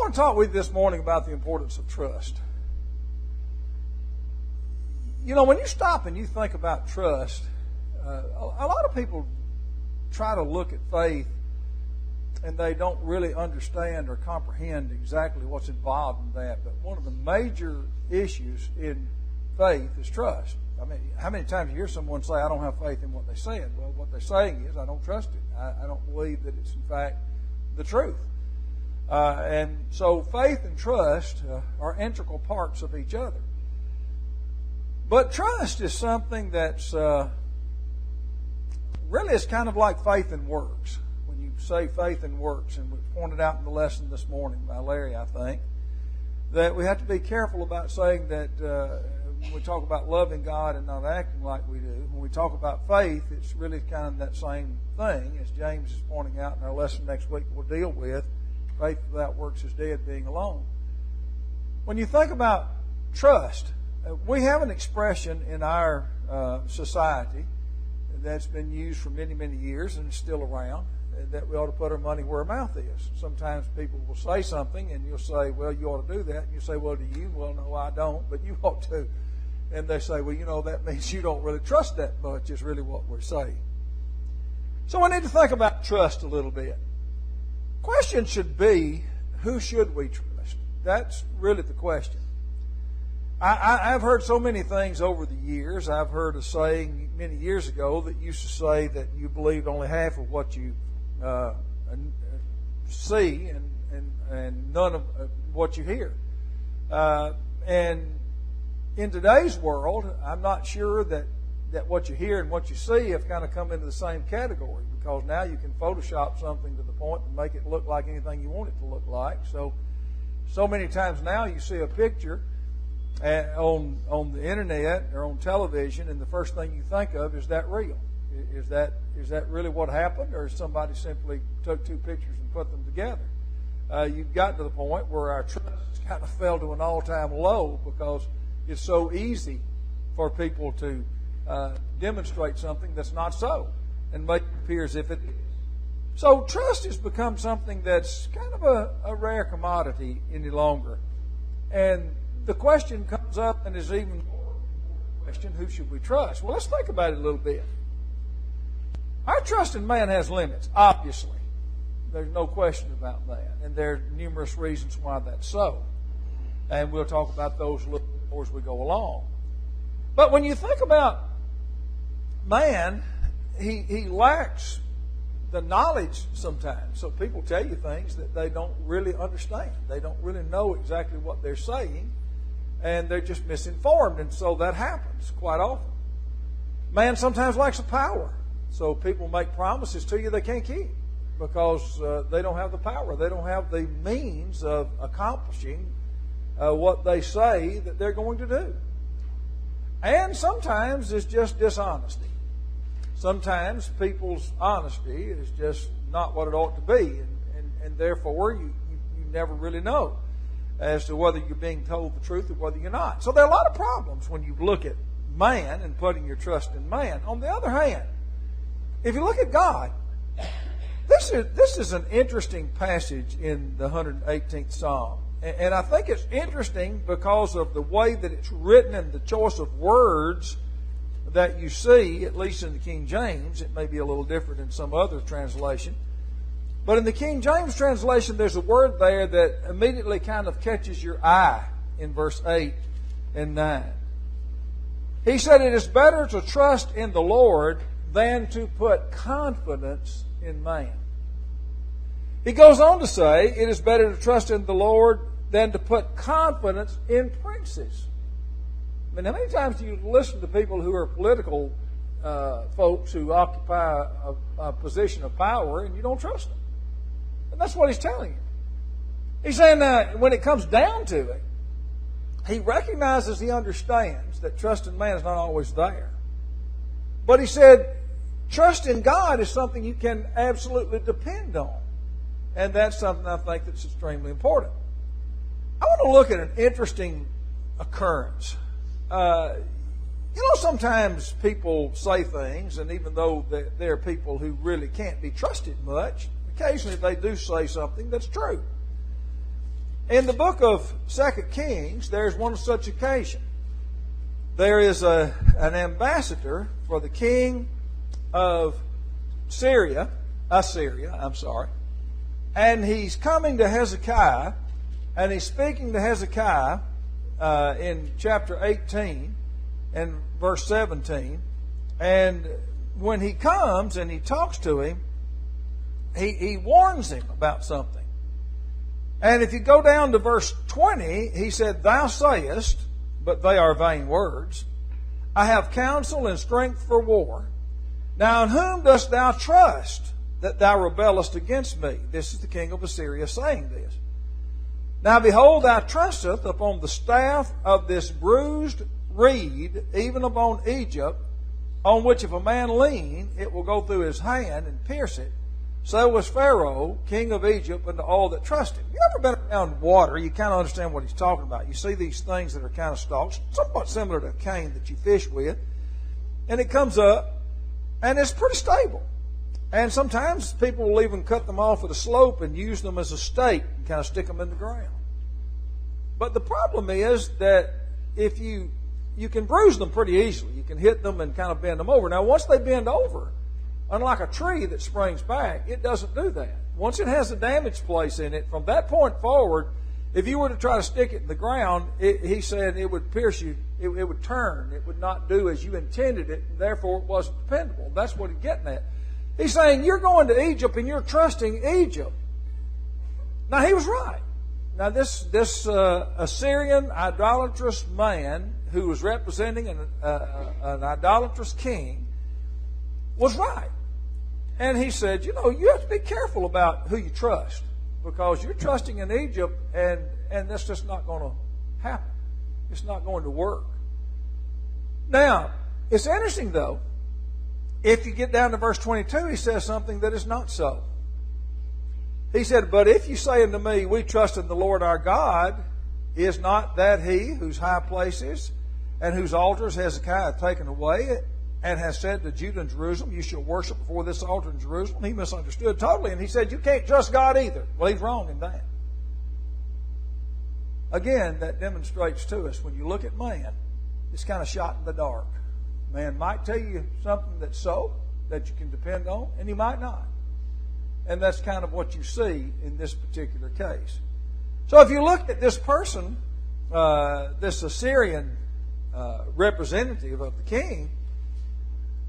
want to talk with you this morning about the importance of trust. You know, when you stop and you think about trust, a lot of people try to look at faith and they don't really understand or comprehend exactly what's involved in that. But one of the major issues in faith is trust. I mean, how many times you hear someone say, I don't have faith in what they said? Well, what they're saying is, I don't trust it. I don't believe that it's in fact the truth. And so faith and trust are integral parts of each other. But trust is something that's really it's kind of like faith and works. When you say faith and works, and we pointed out in the lesson this morning by Larry, I think, that we have to be careful about saying that when we talk about loving God and not acting like we do. When we talk about faith, it's really kind of that same thing, as James is pointing out in our lesson next week we'll deal with. Faith without works is dead, being alone. When you think about trust, we have an expression in our society that's been used for many, many years and is still around, that we ought to put our money where our mouth is. Sometimes people will say something and you'll say, well, you ought to do that. And you say, well, do you? Well, no, I don't, but you ought to. And they say, well, you know, that means you don't really trust that much is really what we're saying. So we need to think about trust a little bit. Question should be, who should we trust? That's really the question. I've heard so many things over the years. I've heard a saying many years ago that used to say that you believed only half of what you see and none of what you hear. And in today's world, I'm not sure that what you hear and what you see have kind of come into the same category, because now you can Photoshop something to the point to make it look like anything you want it to look like. So many times now you see a picture on the internet or on television, and the first thing you think of is that real? Is that really what happened, or somebody simply took two pictures and put them together? You've gotten to the point where our trust kind of fell to an all-time low because it's so easy for people to demonstrate something that's not so and make it appear as if it is. So trust has become something that's kind of a rare commodity any longer. And the question comes up, and is even more question, who should we trust? Well, let's think about it a little bit. Our trust in man has limits, obviously. There's no question about that. And there are numerous reasons why that's so. And we'll talk about those a little bit more as we go along. But when you think about man, he lacks the knowledge sometimes. So people tell you things that they don't really understand. They don't really know exactly what they're saying, and they're just misinformed. And so that happens quite often. Man sometimes lacks the power. So people make promises to you they can't keep because they don't have the power. They don't have the means of accomplishing what they say that they're going to do. And sometimes it's just dishonesty. Sometimes people's honesty is just not what it ought to be, and therefore you never really know as to whether you're being told the truth or whether you're not. So there are a lot of problems when you look at man and putting your trust in man. On the other hand, if you look at God, this is an interesting passage in the 118th Psalm. And I think it's interesting because of the way that it's written and the choice of words that you see, at least in the King James. It may be a little different in some other translation. But in the King James translation, there's a word there that immediately kind of catches your eye in verse 8 and 9. He said, it is better to trust in the Lord than to put confidence in man. He goes on to say, it is better to trust in the Lord than to put confidence in princes. I mean, how many times do you listen to people who are political folks who occupy a position of power and you don't trust them? And that's what he's telling you. He's saying that when it comes down to it, he recognizes, he understands that trust in man is not always there. But he said, trust in God is something you can absolutely depend on. And that's something I think that's extremely important. I want to look at an interesting occurrence. Sometimes people say things, and even though there are people who really can't be trusted much, occasionally they do say something that's true. In the book of 2 Kings, there's one such occasion. There is an ambassador for the king of Assyria, and he's coming to Hezekiah, and he's speaking to Hezekiah in chapter 18 and verse 17. And when he comes and he talks to him, he warns him about something. And if you go down to verse 20, he said, "Thou sayest, but they are vain words, I have counsel and strength for war. Now in whom dost thou trust that thou rebellest against me?" This is the king of Assyria saying this. "Now behold, thou trusteth upon the staff of this bruised reed, even upon Egypt, on which if a man lean, it will go through his hand and pierce it. So was Pharaoh, king of Egypt, unto all that trust him." You ever been around water? You kind of understand what he's talking about. You see these things that are kind of stalks, somewhat similar to a cane that you fish with. And it comes up, and it's pretty stable. And sometimes people will even cut them off at a slope and use them as a stake and kind of stick them in the ground. But the problem is that if you can bruise them pretty easily. You can hit them and kind of bend them over. Now, once they bend over, unlike a tree that springs back, it doesn't do that. Once it has a damaged place in it, from that point forward, if you were to try to stick it in the ground, he said it would pierce you. It would turn. It would not do as you intended it, and therefore it wasn't dependable. That's what he's getting at. He's saying, you're going to Egypt and you're trusting Egypt. Now, he was right. Now, this Assyrian idolatrous man who was representing an idolatrous king was right. And he said, you have to be careful about who you trust, because you're trusting in Egypt, and that's just not going to happen. It's not going to work. Now, it's interesting, though, if you get down to verse 22, he says something that is not so. He said, "But if you say unto me, we trust in the Lord our God, is not that he whose high places and whose altars Hezekiah hath taken away, and has said to Judah and Jerusalem, you shall worship before this altar in Jerusalem?" He misunderstood totally, and he said, you can't trust God either. Well, he's wrong in that. Again, that demonstrates to us, when you look at man, it's kind of shot in the dark. Man might tell you something that's so, that you can depend on, and he might not. And that's kind of what you see in this particular case. So if you look at this person, this Assyrian representative of the king,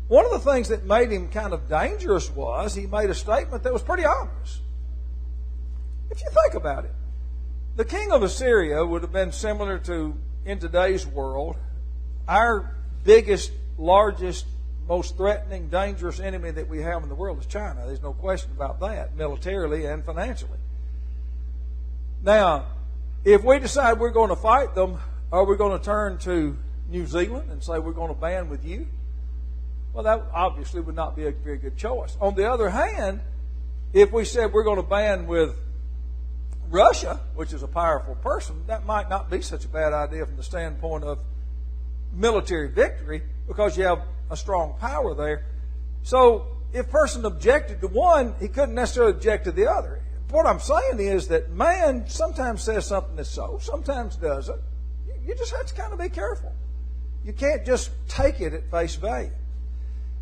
one of the things that made him kind of dangerous was he made a statement that was pretty obvious. If you think about it, the king of Assyria would have been similar to, in today's world, our biggest, largest, most threatening, dangerous enemy that we have in the world is China. There's no question about that, militarily and financially. Now, if we decide we're going to fight them, are we going to turn to New Zealand and say we're going to band with you? Well, that obviously would not be a very good choice. On the other hand, if we said we're going to band with Russia, which is a powerful person, that might not be such a bad idea from the standpoint of military victory, because you have a strong power there. So if a person objected to one, he couldn't necessarily object to the other. What I'm saying is that man sometimes says something that's so, sometimes doesn't. You just have to kind of be careful. You can't just take it at face value.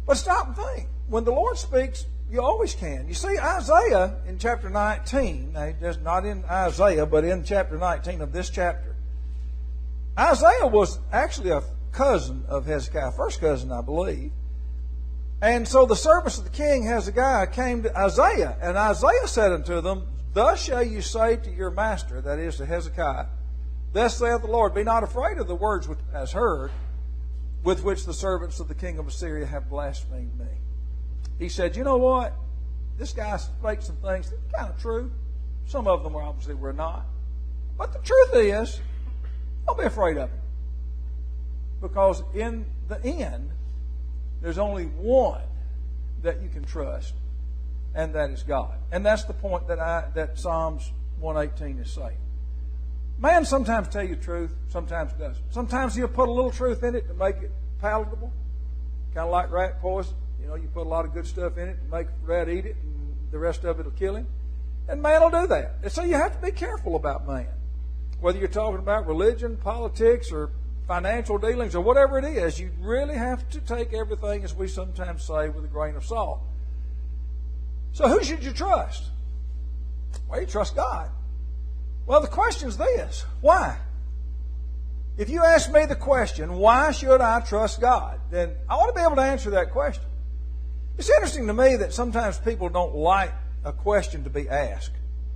But stop and think. When the Lord speaks, you always can. You see, Isaiah in chapter 19, not in Isaiah, but in chapter 19 of this chapter, Isaiah was actually a cousin of Hezekiah, first cousin, I believe. And so the servants of the king Hezekiah came to Isaiah, and Isaiah said unto them, "Thus shall you say to your master," that is to Hezekiah, "Thus saith the Lord, be not afraid of the words which thou hast heard, with which the servants of the king of Assyria have blasphemed me." He said, you know what? This guy spake some things that are kind of true. Some of them obviously were not. But the truth is, don't be afraid of him. Because in the end, there's only one that you can trust, and that is God. And that's the point that Psalms 118 is saying. Man sometimes tell you truth, sometimes doesn't. Sometimes he'll put a little truth in it to make it palatable, kind of like rat poison. You put a lot of good stuff in it to make the rat eat it, and the rest of it will kill him. And man will do that. And so you have to be careful about man. whether you're talking about religion, politics, or financial dealings, or whatever it is, you really have to take everything, as we sometimes say, with a grain of salt. So who should you trust? Well, you trust God. Well, the question's this: why? If you ask me the question, why should I trust God? Then I want to be able to answer that question. It's interesting to me that sometimes people don't like a question to be asked.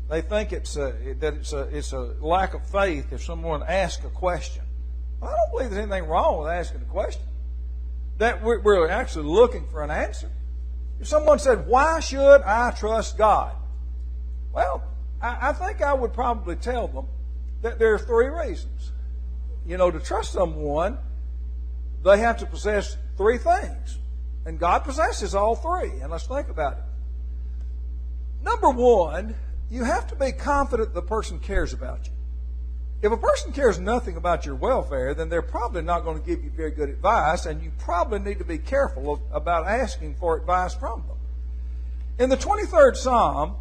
They think it's a lack of faith if someone asks a question. Well, I don't believe there's anything wrong with asking a question. That we're actually looking for an answer. If someone said, why should I trust God? Well, I think I would probably tell them that there are three reasons. To trust someone, they have to possess three things. And God possesses all three. And let's think about it. Number one, you have to be confident the person cares about you. If a person cares nothing about your welfare, then they're probably not going to give you very good advice, and you probably need to be careful about asking for advice from them. In the 23rd Psalm,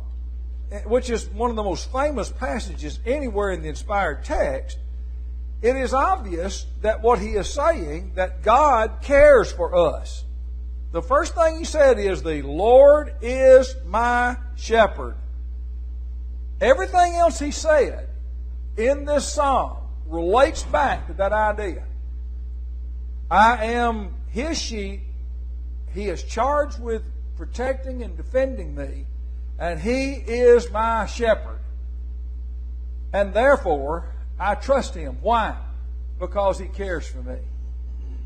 which is one of the most famous passages anywhere in the inspired text, it is obvious that what he is saying, that God cares for us. The first thing he said is, the Lord is my shepherd. Everything else he said in this psalm relates back to that idea. I am his sheep. He is charged with protecting and defending me, and he is my shepherd. And therefore, I trust him. Why? Because he cares for me.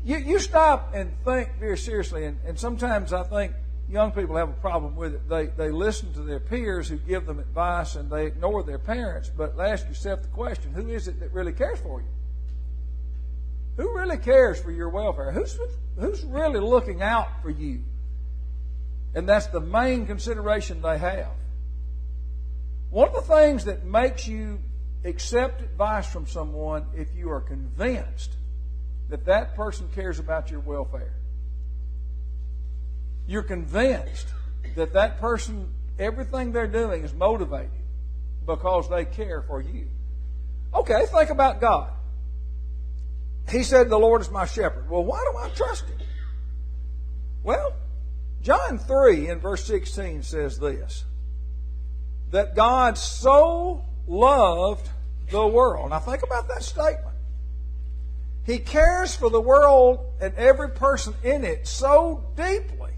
You stop and think very seriously, and sometimes I think young people have a problem with it. They listen to their peers who give them advice, and they ignore their parents. But ask yourself the question, who is it that really cares for you? Who really cares for your welfare? Who's really looking out for you? And that's the main consideration they have. One of the things that makes you accept advice from someone, if you are convinced that that person cares about your welfare. You're convinced that that person, everything they're doing is motivated because they care for you. Okay, think about God. He said, the Lord is my shepherd. Well, why do I trust him? Well, John 3 in verse 16 says this, that God so loved the world. Now think about that statement. He cares for the world and every person in it so deeply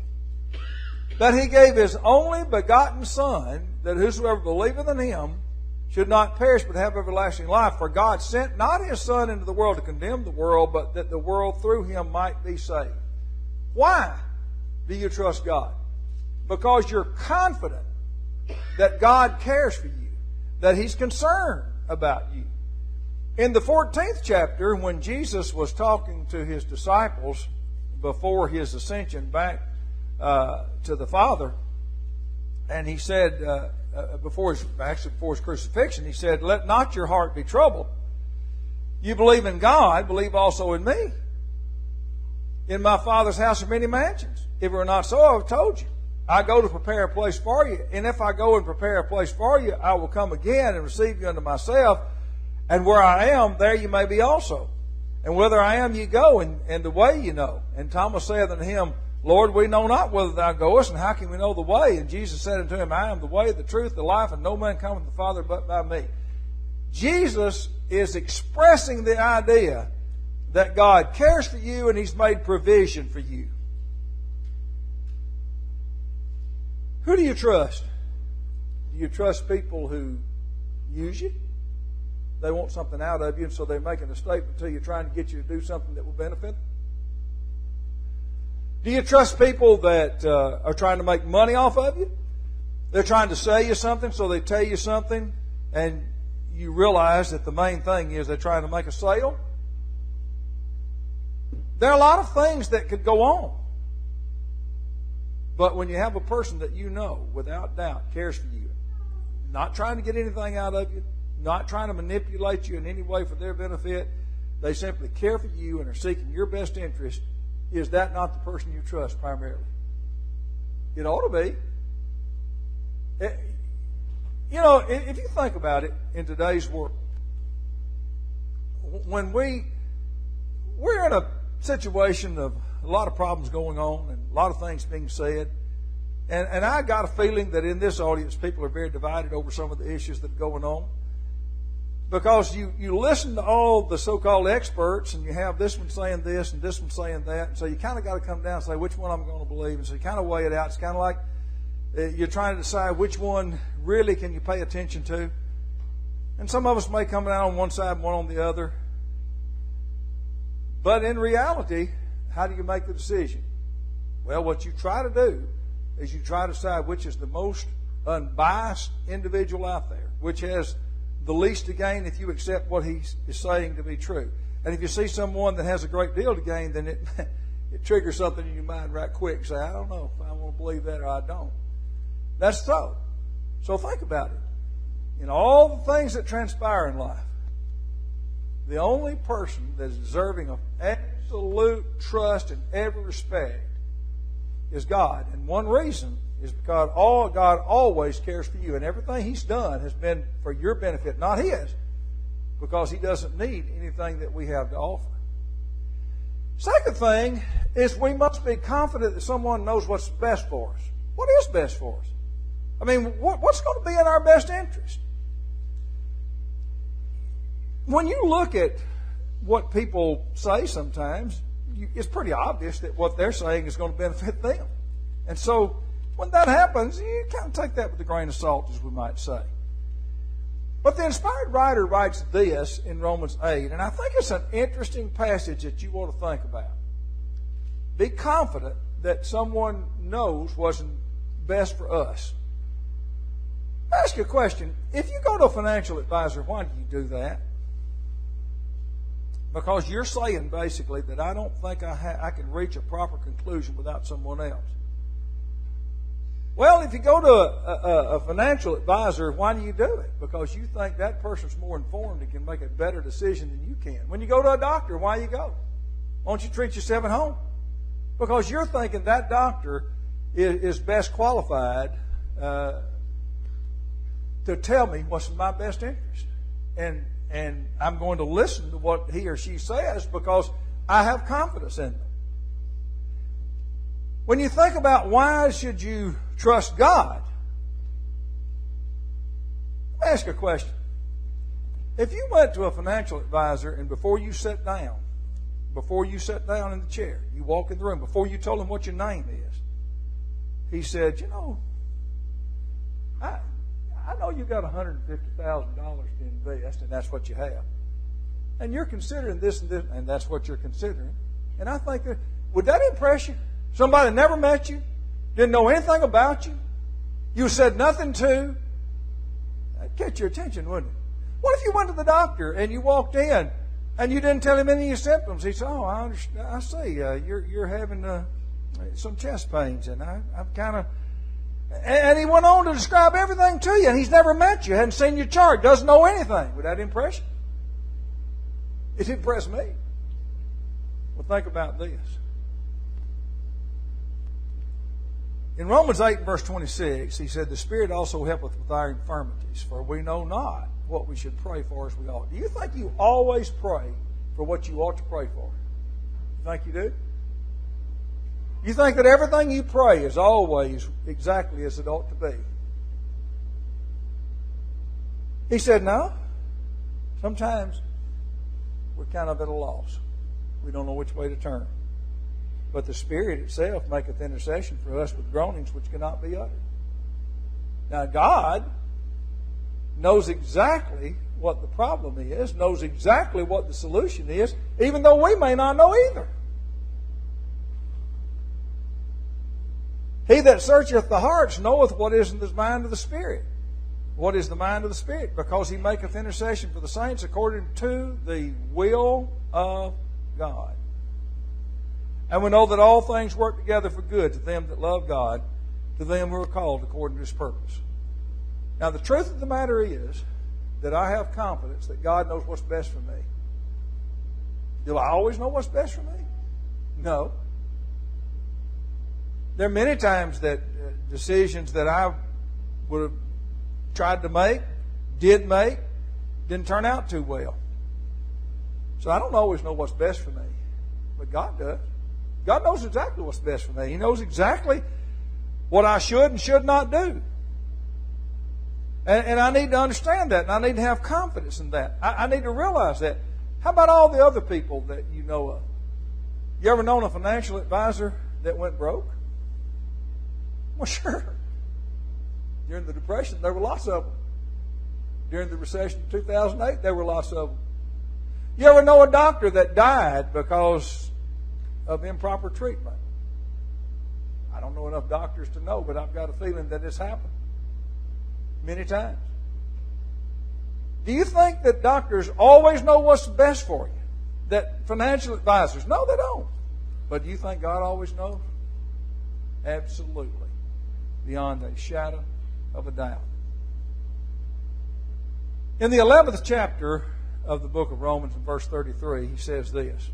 that he gave his only begotten Son, that whosoever believeth in him should not perish but have everlasting life. For God sent not his Son into the world to condemn the world, but that the world through him might be saved. Why do you trust God? Because you're confident that God cares for you, that he's concerned about you. In the 14th chapter, when Jesus was talking to his disciples before his ascension back to the Father, and he said, before his crucifixion, he said, let not your heart be troubled. You believe in God, believe also in me. In my Father's house are many mansions. If it were not so, I would have told you. I go to prepare a place for you. And if I go and prepare a place for you, I will come again and receive you unto myself. And where I am, there you may be also. And whither I am, ye go, and the way you know. And Thomas saith unto him, Lord, we know not whither thou goest, and how can we know the way? And Jesus said unto him, I am the way, the truth, the life, and no man cometh to the Father but by me. Jesus is expressing the idea that God cares for you and he's made provision for you. Who do you trust? Do you trust people who use you? They want something out of you, and so they're making a statement to you trying to get you to do something that will benefit them? Do you trust people that are trying to make money off of you? They're trying to sell you something, so they tell you something, and you realize that the main thing is they're trying to make a sale? There are a lot of things that could go on. But when you have a person that you know, without doubt, cares for you, not trying to get anything out of you, not trying to manipulate you in any way for their benefit, they simply care for you and are seeking your best interest, is that not the person you trust primarily? It ought to be. If you think about it, in today's world, when we're in a situation of a lot of problems going on and a lot of things being said, and I got a feeling that in this audience people are very divided over some of the issues that are going on. Because you listen to all the so-called experts, and you have this one saying this and this one saying that, and so you kind of got to come down and say which one I'm going to believe, and so you kind of weigh it out. It's kind of like you're trying to decide which one really can you pay attention to. And some of us may come down on one side and one on the other. But in reality, how do you make the decision? Well, what you try to do is you try to decide which is the most unbiased individual out there, which has the least to gain if you accept what he is saying to be true. And if you see someone that has a great deal to gain, then it triggers something in your mind right quick. Say, I don't know if I want to believe that or I don't. That's so. So think about it. In all the things that transpire in life, the only person that is deserving of absolute trust in every respect is God. And one reason is because God always cares for you. And everything He's done has been for your benefit, not His, because He doesn't need anything that we have to offer. Second thing is we must be confident that someone knows what's best for us. What is best for us? I mean, what's going to be in our best interest? When you look at what people say sometimes, it's pretty obvious that what they're saying is going to benefit them. And so when that happens, you kind of take that with a grain of salt, as we might say. But the inspired writer writes this in Romans 8, and I think it's an interesting passage that you want to think about. Be confident that someone knows what's best for us. I'll ask you a question. If you go to a financial advisor, why do you do that? Because you're saying basically that I don't think I can reach a proper conclusion without someone else. Well, if you go to a financial advisor, why do you do it? Because you think that person's more informed and can make a better decision than you can. When you go to a doctor, why do you go? Why don't you treat yourself at home? Because you're thinking that doctor is best qualified to tell me what's in my best interest. And I'm going to listen to what he or she says because I have confidence in them. When you think about why should you trust God, let me ask you a question. If you went to a financial advisor and before you sat down in the chair, you walk in the room, before you told him what your name is, he said, I know you got $150,000 to invest, and that's what you have. And you're considering this and this, and that's what you're considering. And I think would that impress you? Somebody that never met you, didn't know anything about you, you said nothing to. That'd catch your attention, wouldn't it? What if you went to the doctor and you walked in and you didn't tell him any of your symptoms? He said, "Oh, I understand. I see. You're having some chest pains, and I'm kind of." And he went on to describe everything to you, and he's never met you, hadn't seen your chart, doesn't know anything. Would that impress you? It impressed me. Well, think about this. In Romans 8 and verse 26, he said, the Spirit also helpeth with our infirmities, for we know not what we should pray for as we ought. Do you think you always pray for what you ought to pray for? You think you do? You think that everything you pray is always exactly as it ought to be? He said, no. Sometimes we're kind of at a loss. We don't know which way to turn. But the Spirit itself maketh intercession for us with groanings which cannot be uttered. Now God knows exactly what the problem is, knows exactly what the solution is, even though we may not know either. He that searcheth the hearts knoweth what is in the mind of the Spirit. What is the mind of the Spirit? Because He maketh intercession for the saints according to the will of God. And we know that all things work together for good to them that love God, to them who are called according to His purpose. Now the truth of the matter is that I have confidence that God knows what's best for me. Do I always know what's best for me? No. There are many times that decisions that I would have tried to make, didn't turn out too well. So I don't always know what's best for me, but God does. God knows exactly what's best for me. He knows exactly what I should and should not do. And I need to understand that, and I need to have confidence in that. I need to realize that. How about all the other people that you know of? You ever known a financial advisor that went broke? Well, sure. During the Depression, there were lots of them. During the recession of 2008, there were lots of them. You ever know a doctor that died because of improper treatment? I don't know enough doctors to know, but I've got a feeling that it's happened many times. Do you think that doctors always know what's best for you? That financial advisors? No, they don't. But do you think God always knows? Absolutely. Beyond a shadow of a doubt. In the 11th chapter of the book of Romans, in verse 33, he says this: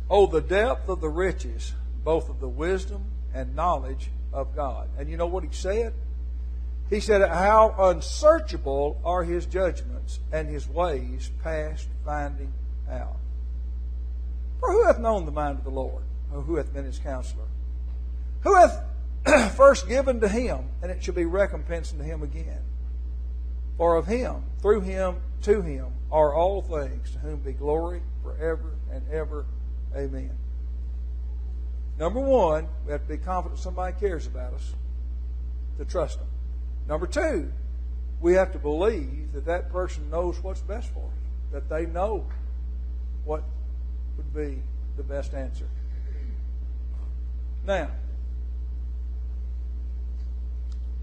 "Oh, the depth of the riches, both of the wisdom and knowledge of God." And you know what he said? He said, "How unsearchable are His judgments, and His ways past finding out. For who hath known the mind of the Lord? Or who hath been His counselor? Who hath first given to Him, and it shall be recompensed unto Him again? For of Him, through Him, to Him are all things, to whom be glory forever and ever. Amen." Number one, we have to be confident somebody cares about us, to trust them. Number two, we have to believe that that person knows what's best for us, that they know what would be the best answer. Now,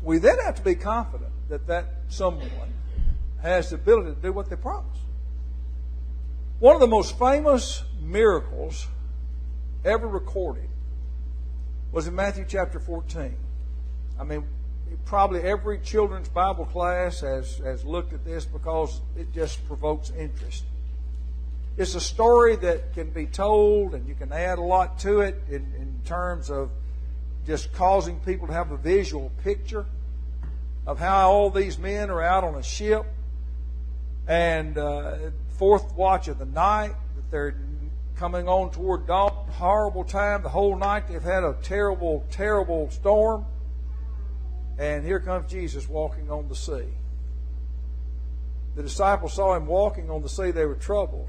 we then have to be confident that that someone has the ability to do what they promise. One of the most famous miracles ever recorded was in Matthew chapter 14. I mean, probably every children's Bible class has looked at this because it just provokes interest. It's a story that can be told, and you can add a lot to it in terms of just causing people to have a visual picture of how all these men are out on a ship, and fourth watch of the night, that they're coming on toward dawn. Horrible time. The whole night they've had a terrible, terrible storm. And here comes Jesus walking on the sea. The disciples saw Him walking on the sea. They were troubled,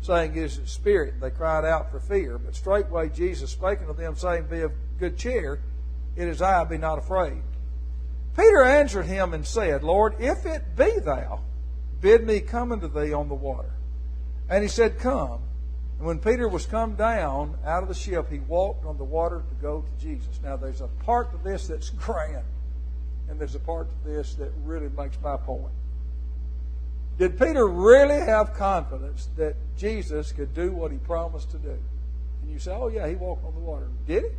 saying, "It is a spirit." They cried out for fear. But straightway Jesus spake unto them, saying, "Be of good cheer. It is I, be not afraid." Peter answered Him and said, "Lord, if it be Thou, bid me come unto Thee on the water." And He said, "Come." And when Peter was come down out of the ship, he walked on the water to go to Jesus. Now, there's a part to this that's grand, and there's a part to this that really makes my point. Did Peter really have confidence that Jesus could do what He promised to do? And you say, "Oh yeah, He walked on the water." Did He?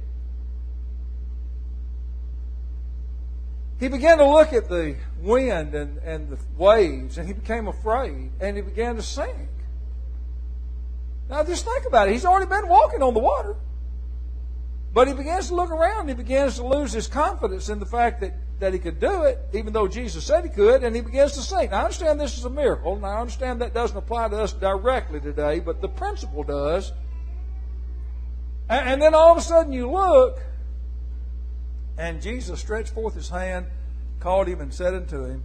He began to look at the wind and the waves, and he became afraid, and he began to sink. Now just think about it. He's already been walking on the water. But he begins to look around, and he begins to lose his confidence in the fact that he could do it, even though Jesus said he could, and he begins to sink. Now I understand this is a miracle, and I understand that doesn't apply to us directly today, but the principle does. And then all of a sudden you look, and Jesus stretched forth His hand, called him, and said unto him,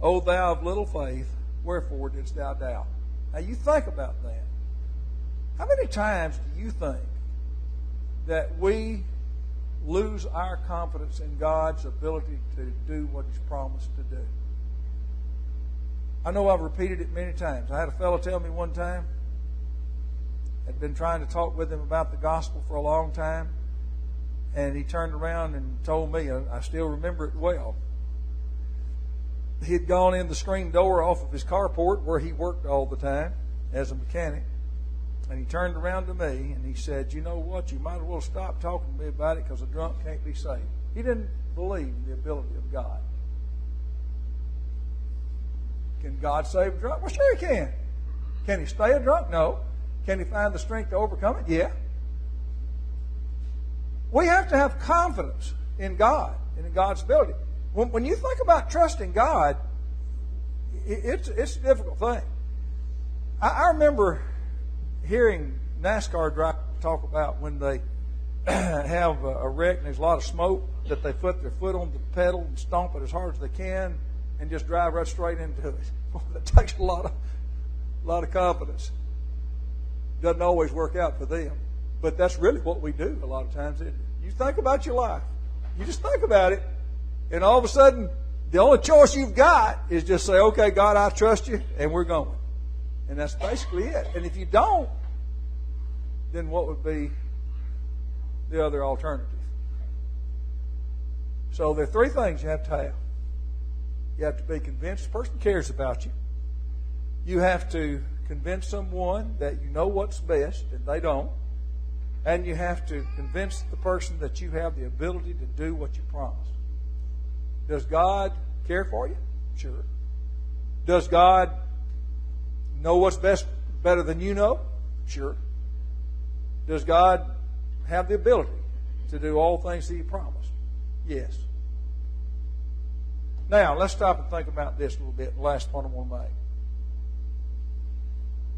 "O thou of little faith, wherefore didst thou doubt?" Now you think about that. How many times do you think that we lose our confidence in God's ability to do what He's promised to do? I know I've repeated it many times. I had a fellow tell me one time, I'd been trying to talk with him about the gospel for a long time, and he turned around and told me, I still remember it well. He had gone in the screen door off of his carport where he worked all the time as a mechanic. And he turned around to me and he said, "You know what? You might as well stop talking to me about it, because a drunk can't be saved." He didn't believe in the ability of God. Can God save a drunk? Well, sure He can. Can He stay a drunk? No. Can He find the strength to overcome it? Yeah. We have to have confidence in God and in God's ability. When you think about trusting God, it's a difficult thing. I remember hearing NASCAR drivers talk about when they have a wreck and there's a lot of smoke, that they put their foot on the pedal and stomp it as hard as they can and just drive right straight into it. That takes a lot of confidence. Doesn't always work out for them. But that's really what we do a lot of times. You think about your life. You just think about it. And all of a sudden, the only choice you've got is just say, okay, God, I trust you, and we're going. And that's basically it. And if you don't, then what would be the other alternative? So there are three things you have to have. You have to be convinced the person cares about you. You have to convince someone that you know what's best and they don't. And you have to convince the person that you have the ability to do what you promised. Does God care for you? Sure. Does God know what's best better than you know? Sure. Does God have the ability to do all things that He promised? Yes. Now, let's stop and think about this a little bit. The last point I want to make.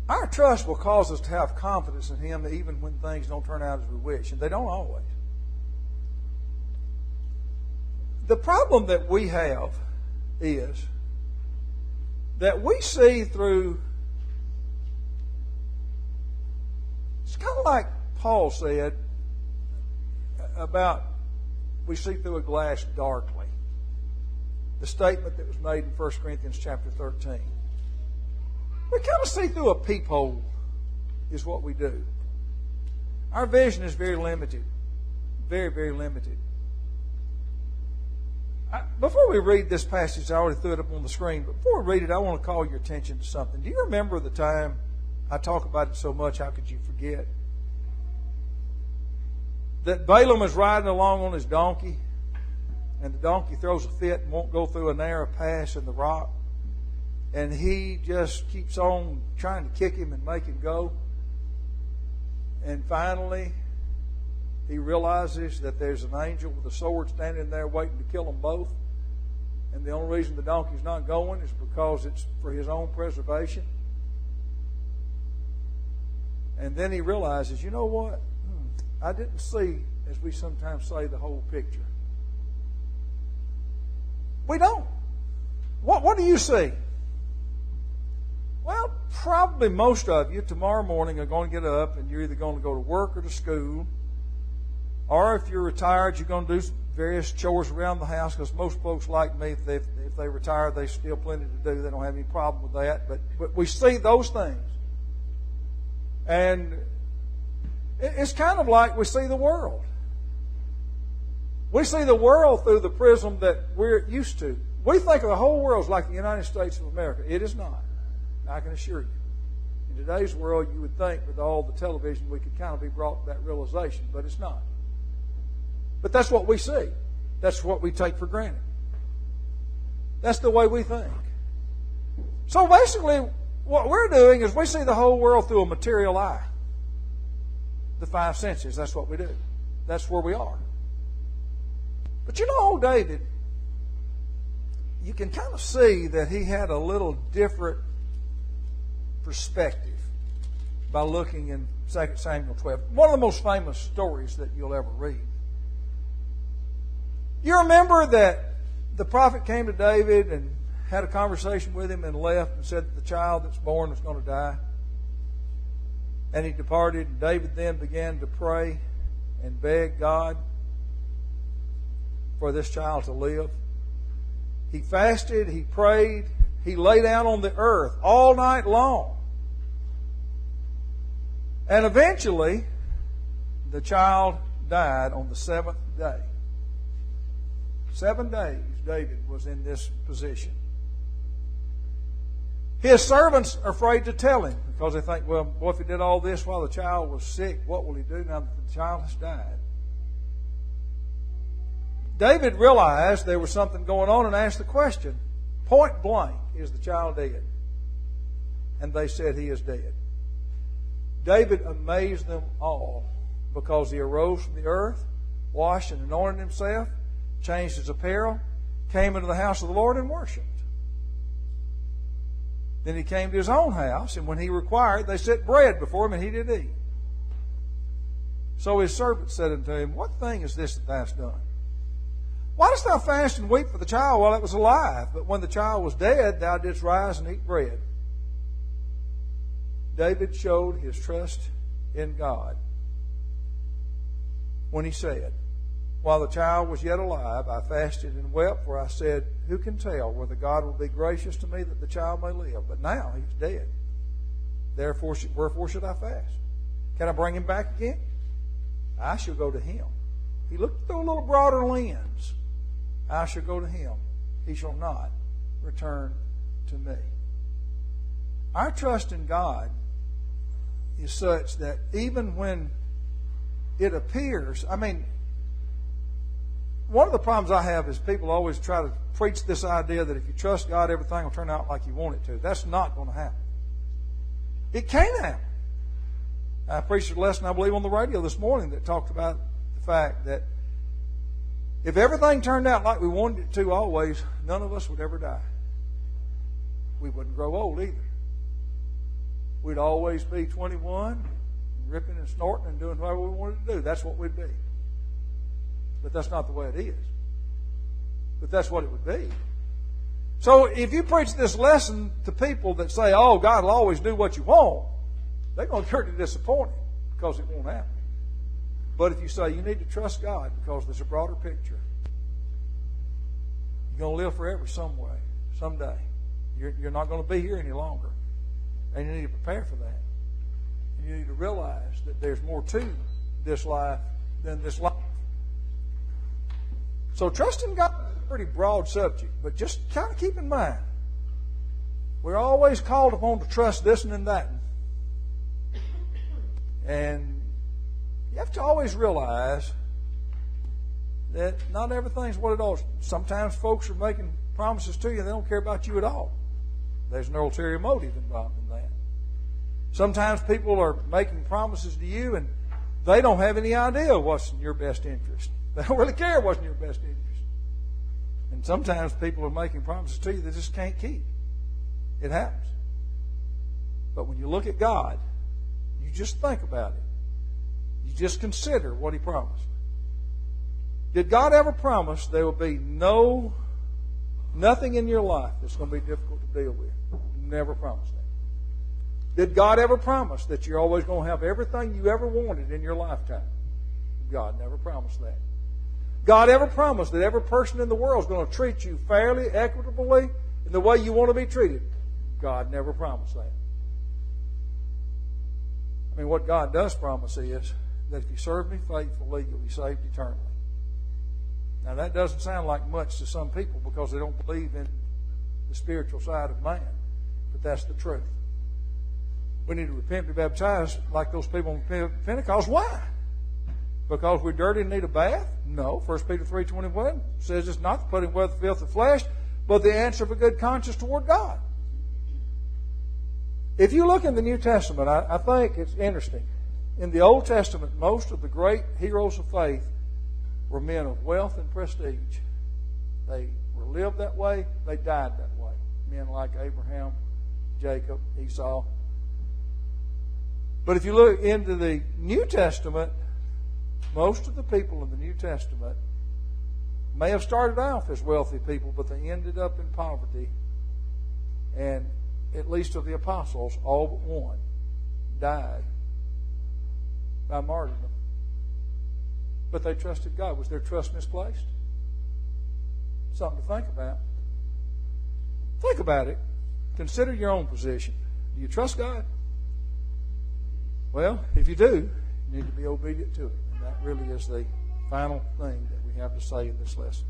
Our trust will cause us to have confidence in Him even when things don't turn out as we wish, and they don't always. The problem that we have is that we see through, it's kind of like Paul said about we see through a glass darkly. The statement that was made in 1 Corinthians chapter 13. We kind of see through a peephole is what we do. Our vision is very limited. Very, very limited. Before we read this passage, I already threw it up on the screen, but before we read it, I want to call your attention to something. Do you remember the time I talk about it so much, how could you forget? That Balaam is riding along on his donkey, and the donkey throws a fit and won't go through a narrow pass in the rock. And he just keeps on trying to kick him and make him go. And finally, he realizes that there's an angel with a sword standing there waiting to kill them both. And the only reason the donkey's not going is because it's for his own preservation. And then he realizes, you know what? I didn't see, as we sometimes say, the whole picture. We don't. What do you see? Well, probably most of you tomorrow morning are going to get up and you're either going to go to work or to school. Or if you're retired, you're going to do various chores around the house, because most folks like me, if they retire, they still plenty to do. They don't have any problem with that. But we see those things. And it's kind of like we see the world. We see the world through the prism that we're used to. We think of the whole world as like the United States of America. It is not. I can assure you. In today's world, you would think with all the television we could kind of be brought to that realization, but it's not. But that's what we see. That's what we take for granted. That's the way we think. So basically, what we're doing is we see the whole world through a material eye. The five senses, that's what we do. That's where we are. But you know, old David, you can kind of see that he had a little different perspective by looking in 2 Samuel 12. One of the most famous stories that you'll ever read. You remember that the prophet came to David and had a conversation with him and left and said that the child that's born was going to die. And he departed, and David then began to pray and beg God for this child to live. He fasted, he prayed, he lay down on the earth all night long. And eventually, the child died on the seventh day. 7 days David was in this position. His servants are afraid to tell him because they think, well, if he did all this while the child was sick, what will he do now that the child has died? David realized there was something going on and asked the question, point blank, is the child dead? And they said, he is dead. David amazed them all because he arose from the earth, washed and anointed himself, changed his apparel, came into the house of the Lord and worshipped. Then he came to his own house, and when he required, they set bread before him, and he did eat. So his servant said unto him, What thing is this that thou hast done? Why dost thou fast and weep for the child while it was alive? But when the child was dead, thou didst rise and eat bread. David showed his trust in God when he said, While the child was yet alive, I fasted and wept, for I said, Who can tell whether God will be gracious to me that the child may live? But now he's dead. Therefore, wherefore should I fast? Can I bring him back again? I shall go to him. He looked through a little broader lens. I shall go to him. He shall not return to me. Our trust in God is such that even when it appears, one of the problems I have is people always try to preach this idea that if you trust God, everything will turn out like you want it to. That's not going to happen. It can happen. I preached a lesson, I believe, on the radio this morning that talked about the fact that if everything turned out like we wanted it to always, none of us would ever die. We wouldn't grow old either. We'd always be 21, ripping and snorting and doing whatever we wanted to do. That's what we'd be. But that's not the way it is. But that's what it would be. So if you preach this lesson to people that say, oh, God will always do what you want, they're going to be pretty disappointed because it won't happen. But if you say you need to trust God because there's a broader picture, you're going to live forever some way, someday. You're not going to be here any longer. And you need to prepare for that. And you need to realize that there's more to this life than this life. So trusting God is a pretty broad subject, but just kind of keep in mind, we're always called upon to trust this and that. And you have to always realize that not everything's what it ought. Sometimes folks are making promises to you and they don't care about you at all. There's an ulterior motive involved in that. Sometimes people are making promises to you and they don't have any idea what's in your best interest. They don't really care what's in your best interest. And sometimes people are making promises to you they just can't keep. It happens. But when you look at God, you just think about it. You just consider what He promised. Did God ever promise there will be nothing in your life that's going to be difficult to deal with? Never promised that. Did God ever promise that you're always going to have everything you ever wanted in your lifetime? God never promised that. God ever promised that every person in the world is going to treat you fairly, equitably, in the way you want to be treated? God never promised that. What God does promise is that if you serve me faithfully, you'll be saved eternally. Now, that doesn't sound like much to some people because they don't believe in the spiritual side of man. But that's the truth. We need to repent and be baptized like those people on Pentecost. Why? Because we're dirty and need a bath? No. 1 Peter 3:21 says it's not the putting away the filth of flesh, but the answer of a good conscience toward God. If you look in the New Testament, I think it's interesting. In the Old Testament, most of the great heroes of faith were men of wealth and prestige. They were lived that way. They died that way. Men like Abraham, Jacob, Esau. But if you look into the New Testament, most of the people in the New Testament may have started off as wealthy people, but they ended up in poverty. And at least of the apostles, all but one died by martyrdom. But they trusted God. Was their trust misplaced? Something to think about. Think about it. Consider your own position. Do you trust God? Well, if you do, you need to be obedient to it. And that really is the final thing that we have to say in this lesson.